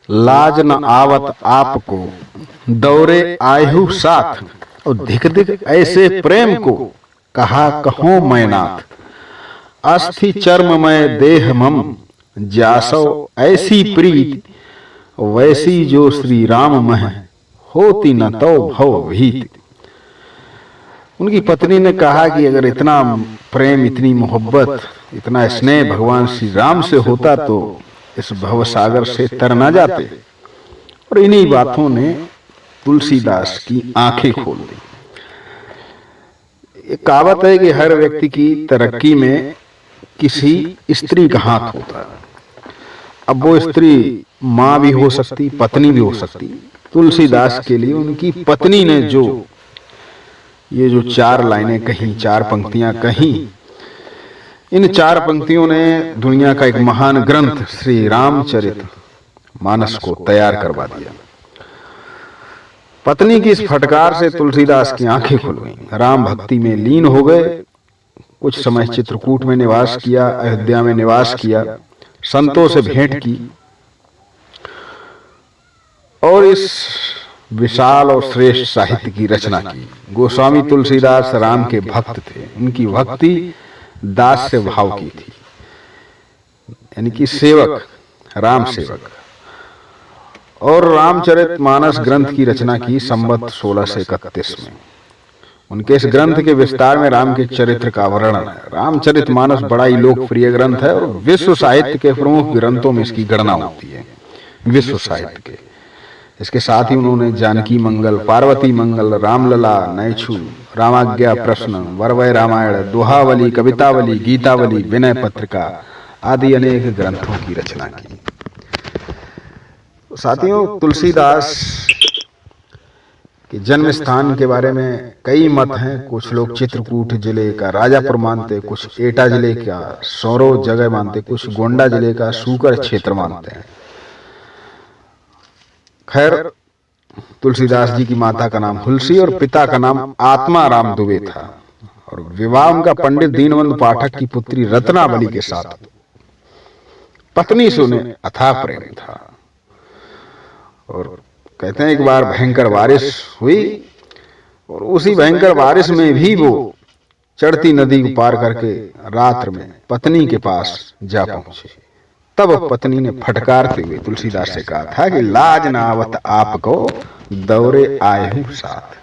लाज न आवत आपको दौरे आयु साथ, और धिक धिक ऐसे प्रेम को कहा कहो मैं नाथ। अस्थि चर्ममय देह मम जासो ऐसी प्रीत, वैसी जो श्री राम मह होती न तो भव भीत। उनकी पत्नी ने कहा कि अगर इतना प्रेम, इतनी मोहब्बत, इतना स्नेह भगवान श्री राम से होता तो इस भवसागर से तर न जाते। और इन्हीं बातों ने तुलसीदास की आंखें खोल दी। एक कहावत है कि हर व्यक्ति की तरक्की में किसी स्त्री का हाथ होता है। अब वो स्त्री माँ भी हो सकती, पत्नी भी हो सकती। तुलसीदास के लिए उनकी पत्नी ने ये जो 4 लाइनें कहीं, 4 पंक्तियां कहीं, इन 4 पंक्तियों ने दुनिया का एक महान ग्रंथ श्री रामचरित मानस को तैयार करवा दिया। पत्नी की इस फटकार से तुलसीदास की आंखें खुल गईं। राम भक्ति में लीन हो गए। कुछ समय चित्रकूट में निवास किया, अयोध्या में निवास किया, संतों से भेंट की और इस विशाल और श्रेष्ठ साहित्य की रचना की। गोस्वामी तुलसीदास राम के भक्त थे। उनकी भक्ति दास्य भाव की थी, यानी कि सेवक, राम सेवक। और रामचरित मानस ग्रंथ की रचना की संवत 1631 में। उनके इस ग्रंथ के विस्तार में राम के चरित्र का वर्णन है। रामचरित मानस बड़ा ही लोकप्रिय ग्रंथ है और विश्व साहित्य के प्रमुख ग्रंथों में इसकी गणना होती है, विश्व साहित्य के। इसके साथ ही उन्होंने जानकी मंगल, पार्वती मंगल, रामलला, नैछु, रामाज्ञा प्रश्न, वरवय रामायण, दोहावली, कवितावली, गीतावली, विनय पत्रिका आदि अनेक ग्रंथों की रचना की। साथियों, तुलसीदास के जन्म स्थान के बारे में कई मत हैं। कुछ लोग चित्रकूट जिले का राजापुर मानते, कुछ एटा जिले का सौरो जगह मानते, कुछ गोंडा जिले का सूकर क्षेत्र मानते हैं। खैर, तुलसीदास जी की माता का नाम हुलसी और पिता का नाम आत्मा राम दुबे था और विवाह उनका पंडित दीनबंधु पाठक की पुत्री रत्नावली के साथ। पत्नी से उन्हें अथाह प्रेम था और कहते हैं एक बार भयंकर बारिश हुई और उसी भयंकर बारिश में भी वो चढ़ती नदी को पार करके रात्र में पत्नी के पास जा पहुंचे। तब पत्नी ने फटकारते हुए तुलसीदास से कहा था कि लाज न आवत आपको दौरे आए हूं साथ।